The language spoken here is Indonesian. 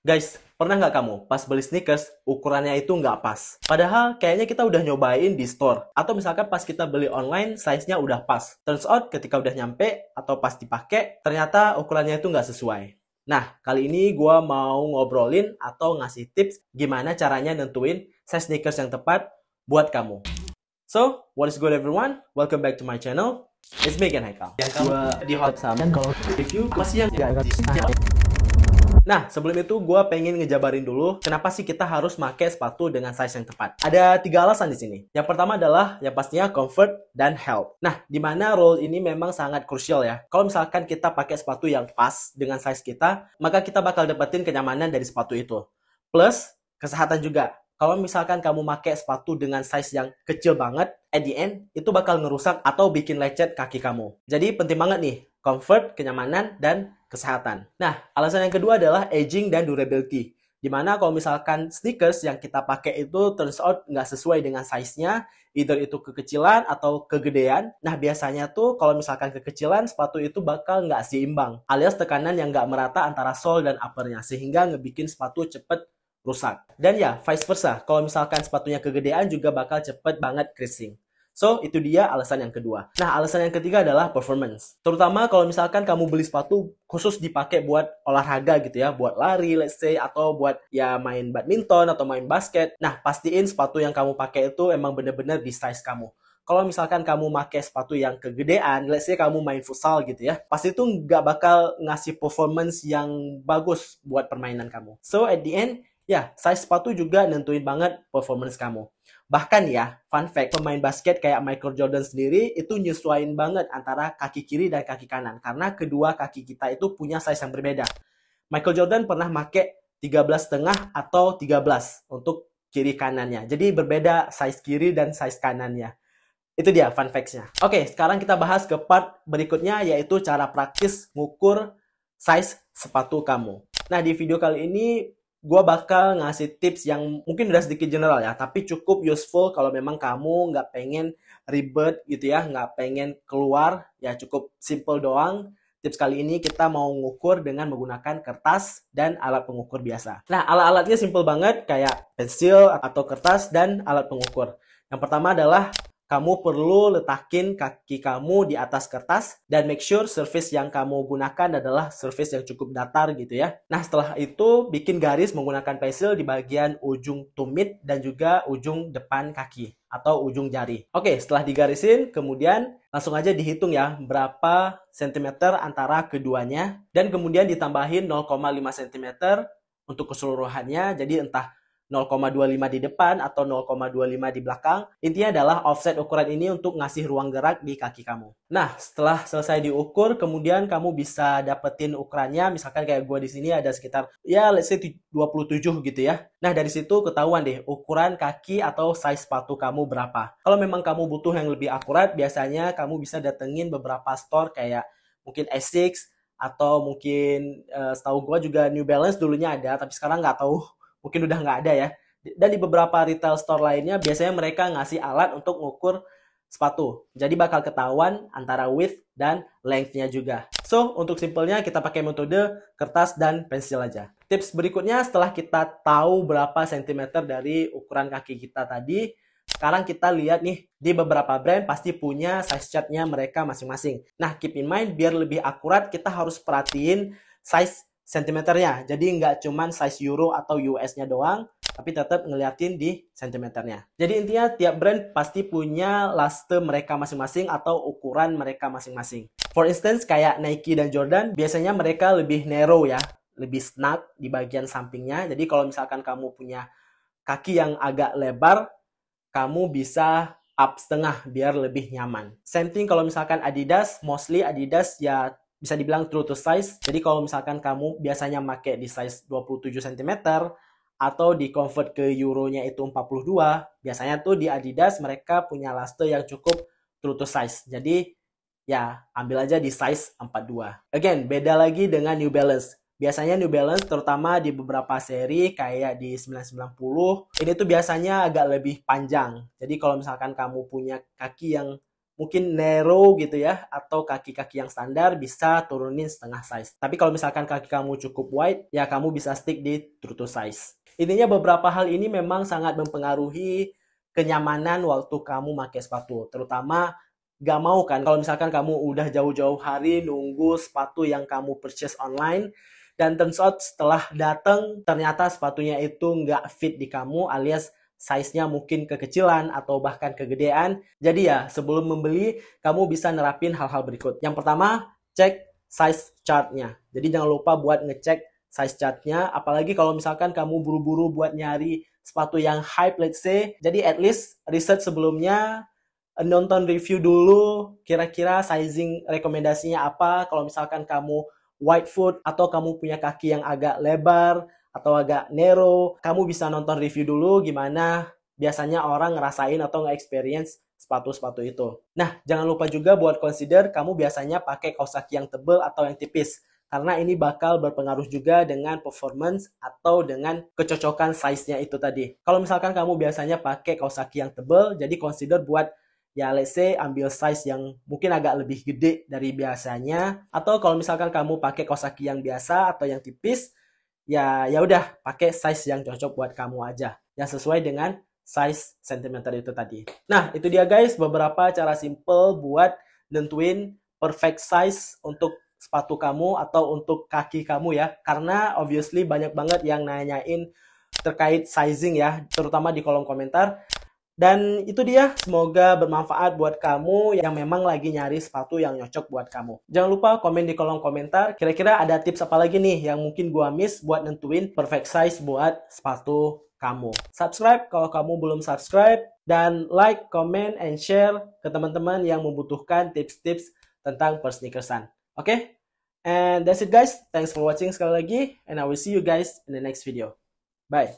Guys, pernah nggak kamu pas beli sneakers, ukurannya itu nggak pas? Padahal kayaknya kita udah nyobain di store. Atau misalkan pas kita beli online, size-nya udah pas. Turns out ketika udah nyampe atau pas dipakai, ternyata ukurannya itu nggak sesuai. Nah, kali ini gue mau ngobrolin atau ngasih tips gimana caranya nentuin size sneakers yang tepat buat kamu. So, what is good everyone? Welcome back to my channel. It's me again, Haikal. Yang kamu di hot Kan kalau Review masih yang nggak Nah, sebelum itu gue pengen ngejabarin dulu kenapa sih kita harus pakai sepatu dengan size yang tepat. Ada 3 alasan di sini. Yang pertama adalah yang pastinya comfort dan health. Nah, di mana role ini memang sangat krusial ya. Kalau misalkan kita pakai sepatu yang pas dengan size kita, maka kita bakal dapetin kenyamanan dari sepatu itu. Plus, kesehatan juga. Kalau misalkan kamu pakai sepatu dengan size yang kecil banget, at the end, itu bakal ngerusak atau bikin lecet kaki kamu. Jadi penting banget nih, comfort, kenyamanan, dan kesehatan. Nah, alasan yang kedua adalah aging dan durability. Dimana kalau misalkan sneakers yang kita pakai itu turns out nggak sesuai dengan size-nya, either itu kekecilan atau kegedean. Nah, biasanya tuh kalau misalkan kekecilan, sepatu itu bakal nggak seimbang, alias tekanan yang nggak merata antara sole dan uppernya, sehingga ngebikin sepatu cepet rusak. Dan ya, vice versa. Kalau misalkan sepatunya kegedean juga bakal cepet banget creasing. So, itu dia alasan yang kedua. Nah, alasan yang ketiga adalah performance. Terutama kalau misalkan kamu beli sepatu khusus dipakai buat olahraga gitu ya, buat lari, let's say, atau buat ya main badminton atau main basket. Nah, pastiin sepatu yang kamu pakai itu emang bener-bener di size kamu. Kalau misalkan kamu pakai sepatu yang kegedean, let's say kamu main futsal gitu ya, pasti itu nggak bakal ngasih performance yang bagus buat permainan kamu. So, at the end, ya, size sepatu juga nentuin banget performance kamu. Bahkan ya, fun fact, pemain basket kayak Michael Jordan sendiri itu nyesuaiin banget antara kaki kiri dan kaki kanan. Karena kedua kaki kita itu punya size yang berbeda. Michael Jordan pernah make 13,5 atau 13 untuk kiri kanannya. Jadi berbeda size kiri dan size kanannya. Itu dia fun facts-nya. Oke, sekarang kita bahas ke part berikutnya, yaitu cara praktis ngukur size sepatu kamu. Nah, di video kali ini gue bakal ngasih tips yang mungkin udah sedikit general ya, tapi cukup useful kalau memang kamu nggak pengen ribet gitu ya, nggak pengen keluar, ya cukup simple doang. Tips kali ini kita mau ngukur dengan menggunakan kertas dan alat pengukur biasa. Nah, alat-alatnya simple banget, kayak pensil atau kertas dan alat pengukur. Yang pertama adalah kamu perlu letakin kaki kamu di atas kertas dan make sure surface yang kamu gunakan adalah surface yang cukup datar gitu ya. Nah, setelah itu bikin garis menggunakan pensil di bagian ujung tumit dan juga ujung depan kaki atau ujung jari. Oke, setelah digarisin, kemudian langsung aja dihitung ya berapa sentimeter antara keduanya dan kemudian ditambahin 0,5 cm untuk keseluruhannya. Jadi entah 0,25 di depan atau 0,25 di belakang. Intinya adalah offset ukuran ini untuk ngasih ruang gerak di kaki kamu. Nah, setelah selesai diukur, kemudian kamu bisa dapetin ukurannya. Misalkan kayak gue di sini ada sekitar, ya let's say 27 gitu ya. Nah, dari situ ketahuan deh ukuran kaki atau size sepatu kamu berapa. Kalau memang kamu butuh yang lebih akurat, biasanya kamu bisa datengin beberapa store kayak mungkin Asics atau mungkin setahu gue juga New Balance dulunya ada, tapi sekarang nggak tahu, mungkin udah nggak ada ya. Dan di beberapa retail store lainnya biasanya mereka ngasih alat untuk ngukur sepatu. Jadi bakal ketahuan antara width dan length-nya juga. So, untuk simpelnya kita pakai metode kertas dan pensil aja. Tips berikutnya, setelah kita tahu berapa sentimeter dari ukuran kaki kita tadi, sekarang kita lihat nih, di beberapa brand pasti punya size chart-nya mereka masing-masing. Nah, keep in mind, biar lebih akurat, kita harus perhatiin size sentimeternya. Jadi nggak cuman size euro atau US-nya doang, tapi tetap ngeliatin di sentimeternya. Jadi intinya tiap brand pasti punya laste mereka masing-masing atau ukuran mereka masing-masing. For instance, kayak Nike dan Jordan, biasanya mereka lebih narrow ya, lebih snug di bagian sampingnya. Jadi kalau misalkan kamu punya kaki yang agak lebar, kamu bisa up setengah biar lebih nyaman. Same thing kalau misalkan Adidas, mostly Adidas ya bisa dibilang true to size. Jadi kalau misalkan kamu biasanya pakai di size 27 cm atau di convert ke euronya itu 42, biasanya tuh di Adidas mereka punya laste yang cukup true to size. Jadi ya ambil aja di size 42. Again, beda lagi dengan New Balance. Biasanya New Balance terutama di beberapa seri kayak di 990 ini tuh biasanya agak lebih panjang. Jadi kalau misalkan kamu punya kaki yang mungkin narrow gitu ya, atau kaki-kaki yang standar bisa turunin setengah size. Tapi kalau misalkan kaki kamu cukup wide, ya kamu bisa stick di true to size. Intinya beberapa hal ini memang sangat mempengaruhi kenyamanan waktu kamu pakai sepatu. Terutama gak mau kan kalau misalkan kamu udah jauh-jauh hari nunggu sepatu yang kamu purchase online, dan turns out setelah datang ternyata sepatunya itu nggak fit di kamu, alias size-nya mungkin kekecilan atau bahkan kegedean. Jadi ya, sebelum membeli, kamu bisa nerapin hal-hal berikut. Yang pertama, cek size chart-nya. Jadi jangan lupa buat ngecek size chart-nya, apalagi kalau misalkan kamu buru-buru buat nyari sepatu yang hype, let's say. Jadi at least research sebelumnya, nonton review dulu, kira-kira sizing rekomendasinya apa. Kalau misalkan kamu wide foot atau kamu punya kaki yang agak lebar atau agak narrow, kamu bisa nonton review dulu gimana biasanya orang ngerasain atau nge-experience sepatu-sepatu itu. Nah, jangan lupa juga buat consider kamu biasanya pakai kaos kaki yang tebal atau yang tipis, karena ini bakal berpengaruh juga dengan performance atau dengan kecocokan size-nya itu tadi. Kalau misalkan kamu biasanya pakai kaos kaki yang tebal, jadi consider buat ya let's say ambil size yang mungkin agak lebih gede dari biasanya, atau kalau misalkan kamu pakai kaos kaki yang biasa atau yang tipis, ya udah pakai size yang cocok buat kamu aja, yang sesuai dengan size centimeter itu tadi. Nah, itu dia guys beberapa cara simple buat nentuin perfect size untuk sepatu kamu atau untuk kaki kamu ya, karena obviously banyak banget yang nanyain terkait sizing ya, terutama di kolom komentar. Dan itu dia, semoga bermanfaat buat kamu yang memang lagi nyari sepatu yang cocok buat kamu. Jangan lupa komen di kolom komentar, kira-kira ada tips apa lagi nih yang mungkin gua miss buat nentuin perfect size buat sepatu kamu. Subscribe kalau kamu belum subscribe, dan like, comment, and share ke teman-teman yang membutuhkan tips-tips tentang persneakersan. Oke? And that's it guys, thanks for watching sekali lagi, and I will see you guys in the next video. Bye!